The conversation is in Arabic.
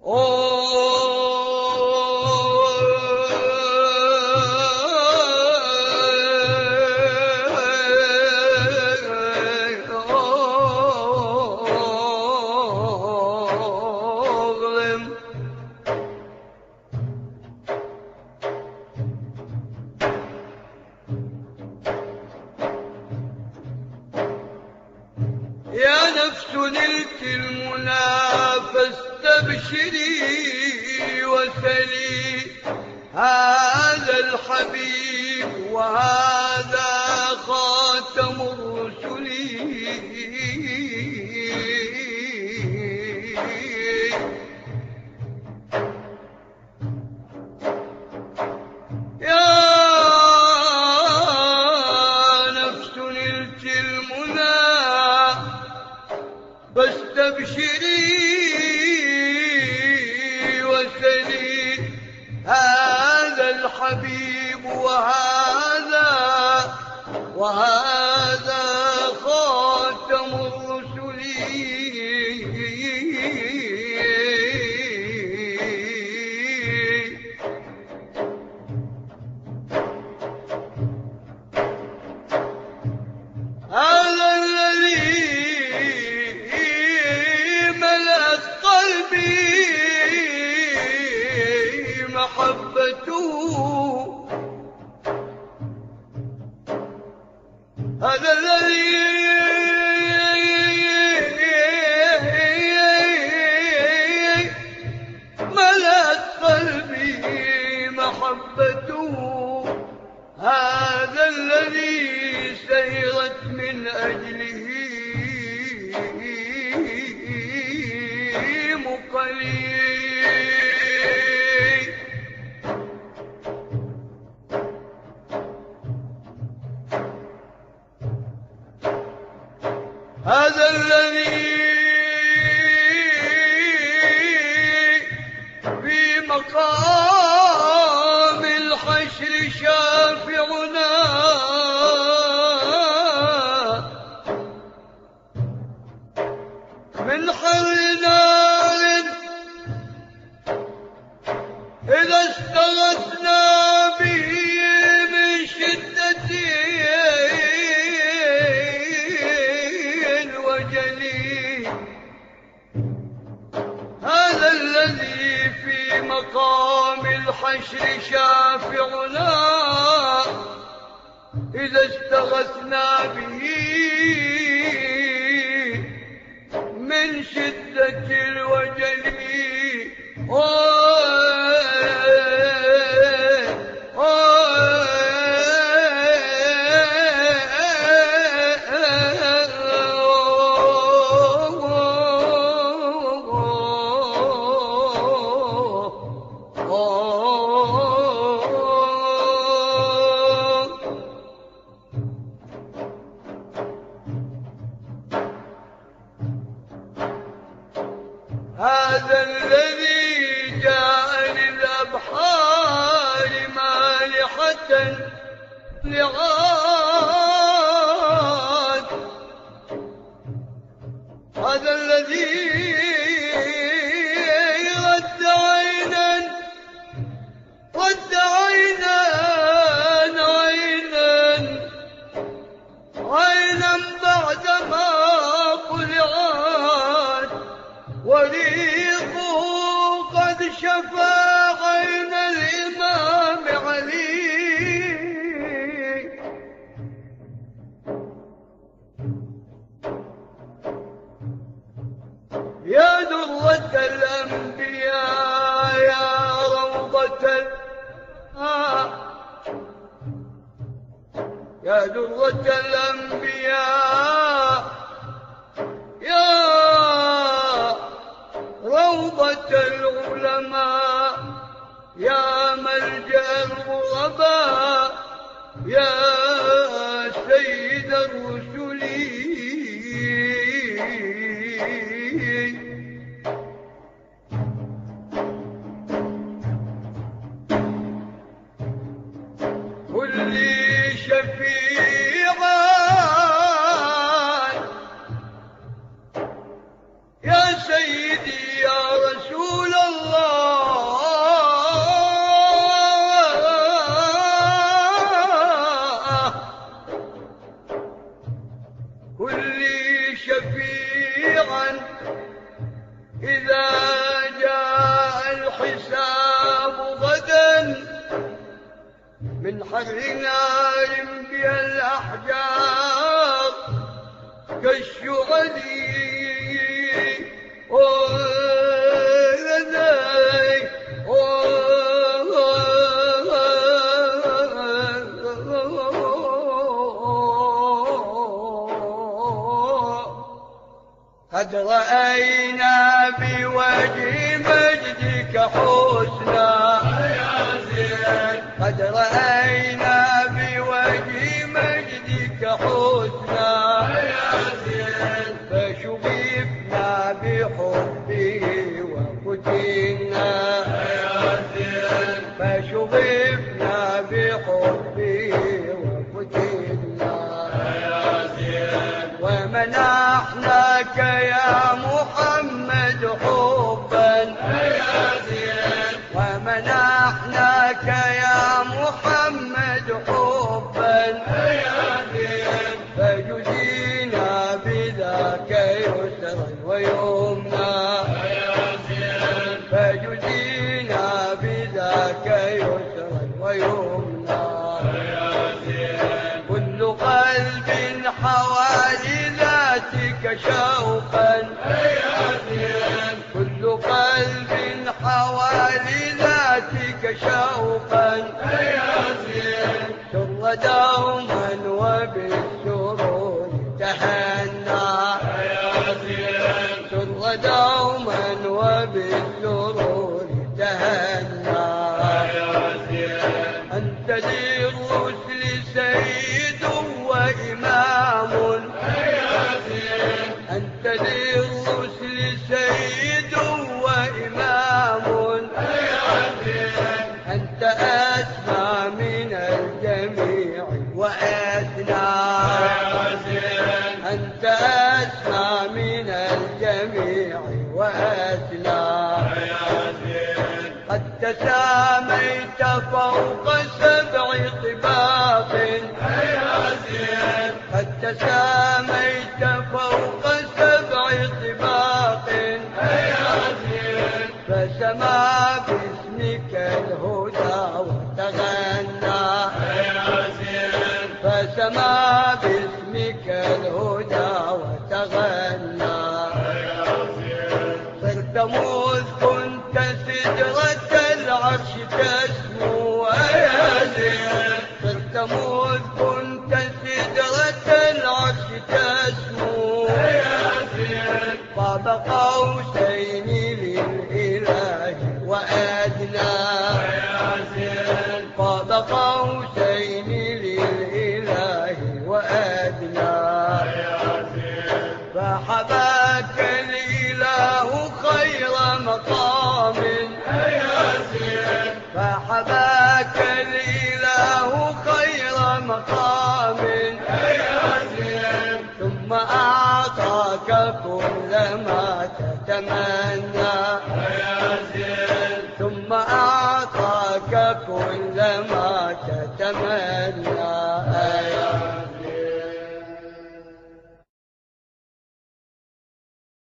يا نفس نلت المنى فاستبشري وسلي هذا الحبيب وهذا خاتم الرسل. فاستبشري وسلي هذا الحبيب وهذا خاتم الرسل. هذا الذي محبته، هذا الذي ملأت قلبي محبته، هذا الذي سيرت من أجله مقلي. هذا الذي في مقام الحشر شافعنا من حر نار إذا استغثنا به من شدة هذا الذي في مقام الحشر شافعنا إذا استغثنا به من شدة الوجل. هذا الذي جاء للأبحار مالحة لعاد، هذا الذي رد عينا بعدما قلعت، وريقه قد شفى عين الإمام علي. يا درة الأنبياء يا روضة يا درة الأنبياء يا روضة العلماء يا ملجأ الغرباء يا سيد الرسل. كل شفيعا يا سيدي يا رسول الله إذا جاء الحساب غدا من حر نار بها الأحجار كالشعل قد رأينا بوجه مجدك حسنا قد رأينا بوجه مجدك حسنا فشغفنا بحبه وفتنا فشغفنا بحبه وفتنا ومنحناك يا محمد حبا ومنحناك يا محمد حبا فجزينا بذاك يسرا ويمنا فجزينا بذاك يسرا ويمنا كل قلب حوالي ذاتك شوقا كل قلب حوالي ذاتك شوقا سر دوما وبالسرور تهنى سر دوما وبالسرور تهنى أنت للرسل سيد وإمام أنت للرسل سيد وإمام أنت أسمى من الجميع وأدنى أنت أسمى من الجميع وأدنى قد تساميت فوق 7 طباق قد تساميت فوق 7 طباق فسما باسمك الهدى وتغنى فسما باسمك الهدى وتغنى صرت مذ كنت سدرة العرش تسمو صرت مذ كنت سدرة العرش تسمو قاب قوسين للإله وأدنى قاب قوسين للإله وأدنى فحباك الإله خير مقام فحباك الإله خير مقام ثم أعطاك كل ما تتمنى